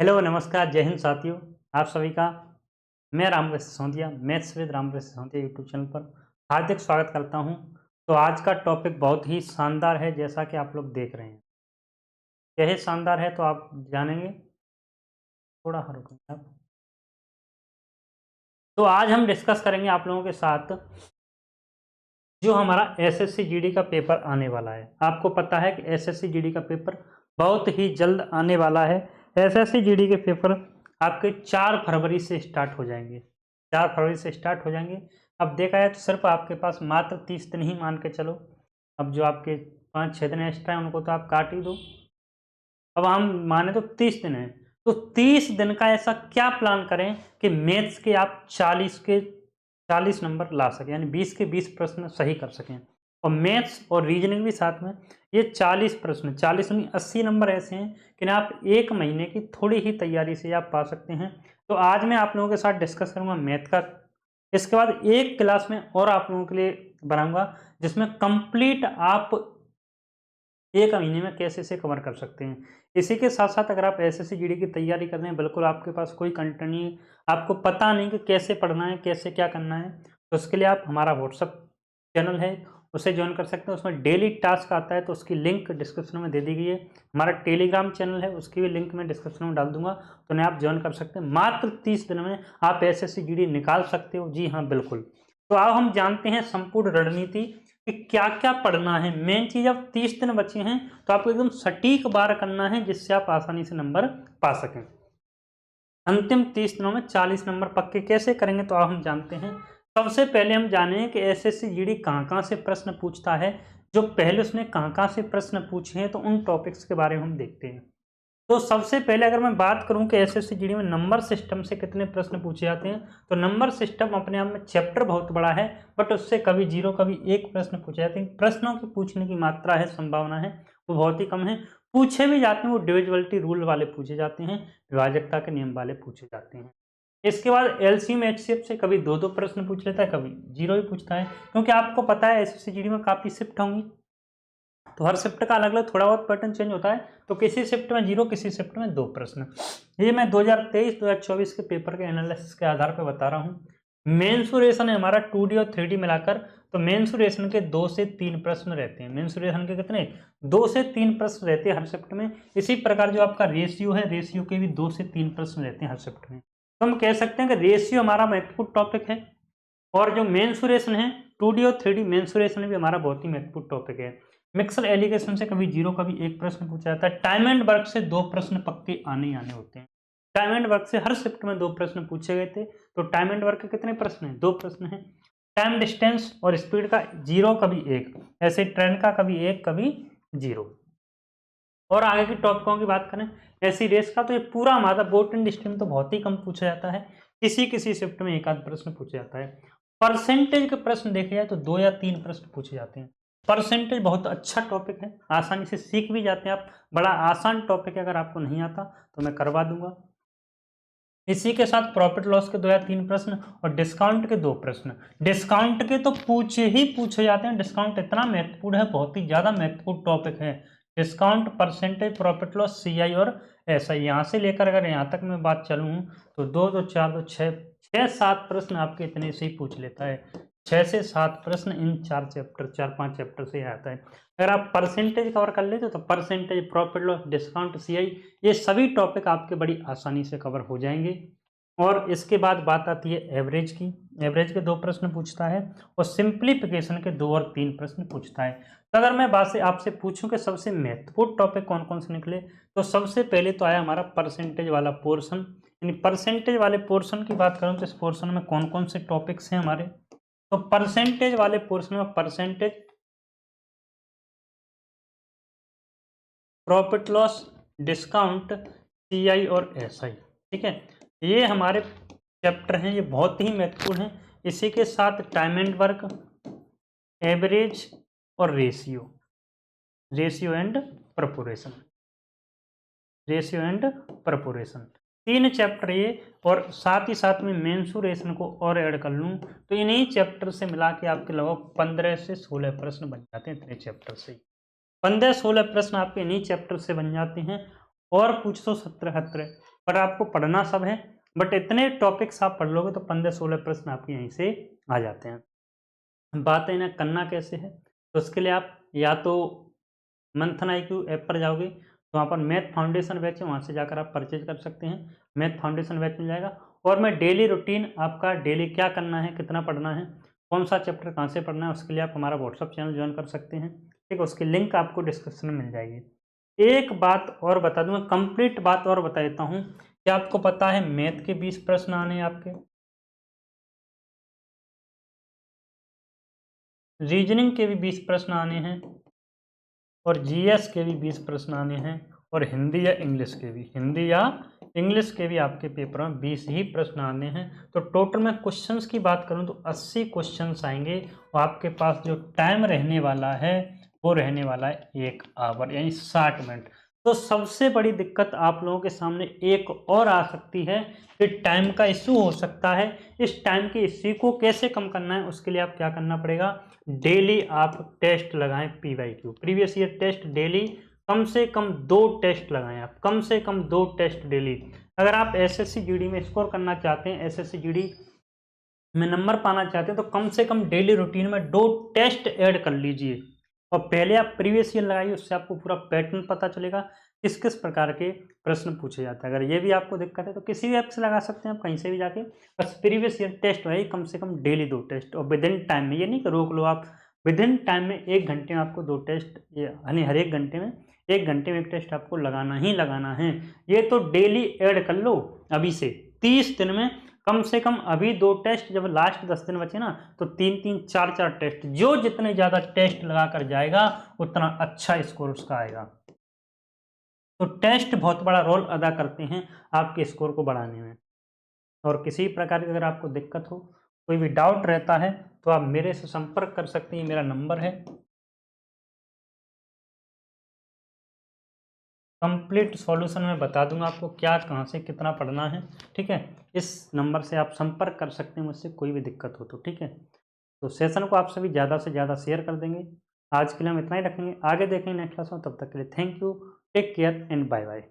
Hello, नमस्कार, जय हिंद साथियों। आप सभी का मैं Ramvriksh Sisodia maths with Ramvriksh Sisodia YouTube channel पर हार्दिक स्वागत करता हूं। तो आज का टॉपिक बहुत ही शानदार है, जैसा कि आप लोग देख रहे हैं। यह शानदार है तो आप जानेंगे। थोड़ा रुकें आप। तो आज हम डिस्कस करेंगे आप लोगों के साथ जो हमारा एसएससी जीडी का पेपर आने वाला है। आपको पता है कि एसएससी जीडी का पेपर बहुत ही जल्द आने वाला है। एसएससी जीडी के पेपर आपके 4 फरवरी से स्टार्ट हो जाएंगे। 4 फरवरी से स्टार्ट हो जाएंगे। अब देखा जाए तो सिर्फ आपके पास मात्र 30 दिन ही मान के चलो। अब जो आपके 5-6 दिन एक्स्ट्रा है उनको तो आप काट ही दो। अब हम माने तो 30 दिन है। तो 30 दिन का ऐसा क्या प्लान करें कि मैथ्स के आप 40 नंबर ला सकें, यानी 20 के 20 प्रश्न सही कर सकें। और मैथ्स और रीजनिंग भी साथ में। ये 40 प्रश्न, 40 नहीं 80 नंबर ऐसे हैं कि ना आप 1 महीने की थोड़ी ही तैयारी से आप पा सकते हैं। तो आज मैं आप लोगों के साथ डिस्कस करूंगा मैथ का। इसके बाद एक क्लास में और आप लोगों के लिए बनाऊंगा जिसमें कंप्लीट आप 1 महीने में कैसे से कवर कर सकते हैं। इसी के साथ-साथ अगर आप एसएससी जीडी की तैयारी कर रहे हैं, बिल्कुल आपके पास कोई कंटेंट नहीं है, आपको पता नहीं कि कैसे पढ़ना है, कैसे क्या करना है, तो उसके लिए आप हमारा व्हाट्सएप चैनल है, उसे जॉइन कर सकते हैं। उसमें डेली टास्क आता है, तो उसकी लिंक डिस्क्रिप्शन में दे दी गई है। हमारा टेलीग्राम चैनल है, उसकी भी लिंक मैं डिस्क्रिप्शन में डाल दूँगा, तो उन्हें आप जॉइन कर सकते हैं। मात्र 30 दिन में आप एसएससी जीडी निकाल सकते हो। जी हाँ, बिल्कुल। तो अब हम जानते हैं संपूर्ण रणनीति कि क्या-क्या पढ़ना है। मेन चीज़ अब 30 दिन बचे हैं, तो आपको एकदम सटीक वार करना है जिससे आप आसानी से नंबर पा सकें। अंतिम 30 दिनों में 40 नंबर पक्के कैसे करेंगे तो अब हम जानते हैं। सबसे पहले हम जानें कि एसएससी जीडी कहाँ-कहाँ से प्रश्न पूछता है। जो पहले उसने कहाँ-कहाँ से प्रश्न पूछे हैं, तो उन टॉपिक्स के बारे में हम देखते हैं। तो सबसे पहले अगर मैं बात करूं कि एसएससी जीडी में नंबर सिस्टम से कितने प्रश्न पूछे जाते हैं, तो नंबर सिस्टम अपने आप में चैप्टर बहुत बड़ा है, बट उससे कभी 0 कभी 1 प्रश्न पूछे जाते हैं। प्रश्नों के पूछने की मात्रा है, संभावना है, वो बहुत ही कम है। पूछे भी जाते हैं वो डिविजिबिलिटी रूल वाले पूछे जाते हैं, विभाजकता के नियम वाले पूछे जाते हैं। इसके बाद एलसीएम एचसीएफ से कभी 2-2 प्रश्न पूछ लेता है, कभी 0 ही पूछता है, क्योंकि आपको पता है एसएससी जीडी में काफ़ी शिफ्ट होंगी। तो हर शिफ्ट का अलग-अलग थोड़ा बहुत पैटर्न चेंज होता है। तो किसी शिफ्ट में 0, किसी शिफ्ट में 2 प्रश्न। ये मैं 2023-2024 के पेपर के एनालिसिस के आधार पर बता रहा हूँ। मेंसुरेशन है हमारा 2D और 3D मिलाकर। तो मेंसुरेशन के 2 से 3 प्रश्न रहते हैं। मेंसुरेशन के कितने? 2 से 3 प्रश्न रहते हैं हर शिफ्ट में। इसी प्रकार जो आपका रेशियो है, रेशियो के भी 2 से 3 प्रश्न रहते हैं हर शिफ्ट में। तो हम कह सकते हैं कि रेशियो हमारा महत्वपूर्ण टॉपिक है। और जो मेंसुरेशन है 2D और 3D मेंसुरेशन भी हमारा बहुत ही महत्वपूर्ण टॉपिक है। मिक्सर एलिगेशन से कभी 0 कभी 1 प्रश्न पूछा जाता है। टाइम एंड वर्क से 2 प्रश्न पक्के आने ही आने होते हैं। टाइम एंड वर्क से हर शिफ्ट में 2 प्रश्न पूछे गए थे। तो टाइम एंड वर्क के कितने प्रश्न हैं? 2 प्रश्न हैं। टाइम डिस्टेंस और स्पीड का 0 कभी 1, ऐसे ट्रेन का कभी 1 कभी 0। और आगे की टॉपिकों की बात करें, ऐसी रेस का तो ये पूरा हमारा बोट एंड स्ट्रीम तो बहुत ही कम पूछा जाता है। किसी किसी शिफ्ट में 1 आध प्रश्न पूछा जाता है। परसेंटेज के प्रश्न देखे जाए तो 2 या 3 प्रश्न पूछे जाते हैं। परसेंटेज बहुत अच्छा टॉपिक है, आसानी से सीख भी जाते हैं आप। बड़ा आसान टॉपिक है, अगर आपको नहीं आता तो मैं करवा दूंगा। इसी के साथ प्रॉफिट लॉस के 2 या 3 प्रश्न और डिस्काउंट के 2 प्रश्न। डिस्काउंट के तो पूछे ही पूछे जाते हैं। डिस्काउंट इतना महत्वपूर्ण है, बहुत ही ज्यादा महत्वपूर्ण टॉपिक है। Discount, percentage, profit loss, CI और एसआई, यहाँ से लेकर अगर यहाँ तक मैं बात चलूँ तो 2 2 4 2 6 7 प्रश्न आपके इतने से ही पूछ लेता है। 6 से 7 प्रश्न इन 4-5 चैप्टर से आता है। अगर आप परसेंटेज कवर कर लेते तो percentage, profit loss, discount, CI, ये सभी टॉपिक आपके बड़ी आसानी से कवर हो जाएंगे। और इसके बाद बात आती है एवरेज की। एवरेज के 2 प्रश्न पूछता है और सिंप्लीफिकेशन के 2 और 3 प्रश्न पूछता है। तो अगर मैं बात से आपसे पूछूं कि सबसे महत्वपूर्ण टॉपिक कौन कौन से निकले, तो सबसे पहले तो आया हमारा परसेंटेज वाला पोर्शन। यानी परसेंटेज वाले पोर्शन की बात करूं तो इस पोर्शन में कौन कौन से टॉपिक्स हैं हमारे। तो परसेंटेज वाले पोर्शन में percentage, profit loss, discount, CI और एसआई, ठीक है, ये हमारे चैप्टर हैं, ये बहुत ही महत्वपूर्ण है। इसी के साथ टाइम एंड वर्क, एवरेज और ratio, ratio and proportion, ratio and proportion, 3 chapter ये। और साथ ही साथ में मेंसुरेशन को और ऐड कर लूँ तो इन्हीं चैप्टर से मिला के आपके लगभग 15 से 16 प्रश्न बन जाते हैं इतने चैप्टर से। 15-16 प्रश्न आपके इन्हीं चैप्टर से बन जाते हैं। और पूछ तो 17-18, पर आपको पढ़ना सब है, बट इतने टॉपिक्स आप पढ़ लोगे तो 15-16 प्रश्न आपके यहीं से आ जाते हैं। बात है ना करना कैसे है, तो उसके लिए आप या तो मंथन IQ ऐप पर जाओगे तो वहाँ पर मैथ फाउंडेशन बैच है, वहाँ से जाकर आप परचेज कर सकते हैं, मैथ फाउंडेशन बैच मिल जाएगा। और मैं डेली रूटीन आपका डेली क्या करना है, कितना पढ़ना है, कौन सा चैप्टर कहाँ से पढ़ना है, उसके लिए आप हमारा व्हाट्सअप चैनल ज्वाइन कर सकते हैं, ठीक है। उसकी लिंक आपको डिस्क्रिप्शन में मिल जाएगी। एक बात और बता दूँ, मैं कंप्लीट बात और बता देता हूँ, क्या आपको पता है मैथ के 20 प्रश्न आने हैं आपके, रीजनिंग के भी 20 प्रश्न आने हैं, और GS के भी 20 प्रश्न आने हैं, और हिंदी या इंग्लिश के भी आपके पेपर में 20 ही प्रश्न आने हैं। तो टोटल मैं क्वेश्चंस की बात करूं तो 80 क्वेश्चंस आएंगे, और आपके पास जो टाइम रहने वाला है वो रहने वाला है 1 आवर यानी 60 मिनट। तो सबसे बड़ी दिक्कत आप लोगों के सामने एक और आ सकती है कि टाइम का इशू हो सकता है। इस टाइम के इश्यू को कैसे कम करना है, उसके लिए आप क्या करना पड़ेगा, डेली आप टेस्ट लगाएं, PYQ previous year test daily, कम से कम 2 टेस्ट लगाएं आप, कम से कम 2 टेस्ट डेली। अगर आप SSC GD में स्कोर करना चाहते हैं, SSC GD में नंबर पाना चाहते हैं, तो कम से कम डेली रूटीन में 2 टेस्ट ऐड कर लीजिए, और पहले आप प्रीवियस ईयर लगाइए, उससे आपको पूरा पैटर्न पता चलेगा किस किस प्रकार के प्रश्न पूछे जाते हैं। अगर ये भी आपको दिक्कत है तो किसी भी ऐप से लगा सकते हैं आप, कहीं से भी जाके, बस प्रीवियस ईयर टेस्ट वही कम से कम डेली 2 टेस्ट, और विद इन टाइम में, ये नहीं कि रोक लो आप, विद इन टाइम में 1 घंटे में आपको 2 टेस्ट, यानी हर 1 घंटे में 1 घंटे में 1 टेस्ट आपको लगाना ही लगाना है। ये तो डेली ऐड कर लो अभी से, 30 दिन में कम से कम अभी 2 टेस्ट, जब लास्ट 10 दिन बचे ना तो 3-3 4-4 टेस्ट, जो जितने ज्यादा टेस्ट लगा कर जाएगा उतना अच्छा स्कोर उसका आएगा। तो टेस्ट बहुत बड़ा रोल अदा करते हैं आपके स्कोर को बढ़ाने में। और किसी प्रकार की अगर आपको दिक्कत हो, कोई भी डाउट रहता है, तो आप मेरे से संपर्क कर सकते हैं, मेरा नंबर है। कंप्लीट सॉल्यूशन मैं बता दूंगा आपको क्या कहाँ से कितना पढ़ना है, ठीक है। इस नंबर से आप संपर्क कर सकते हैं मुझसे, कोई भी दिक्कत हो तो, ठीक है। तो सेशन को आप सभी ज़्यादा से ज़्यादा शेयर कर देंगे। आज के लिए हम इतना ही रखेंगे, आगे देखेंगे नेक्स्ट क्लास में, तब तक के लिए thank you, take care and bye bye.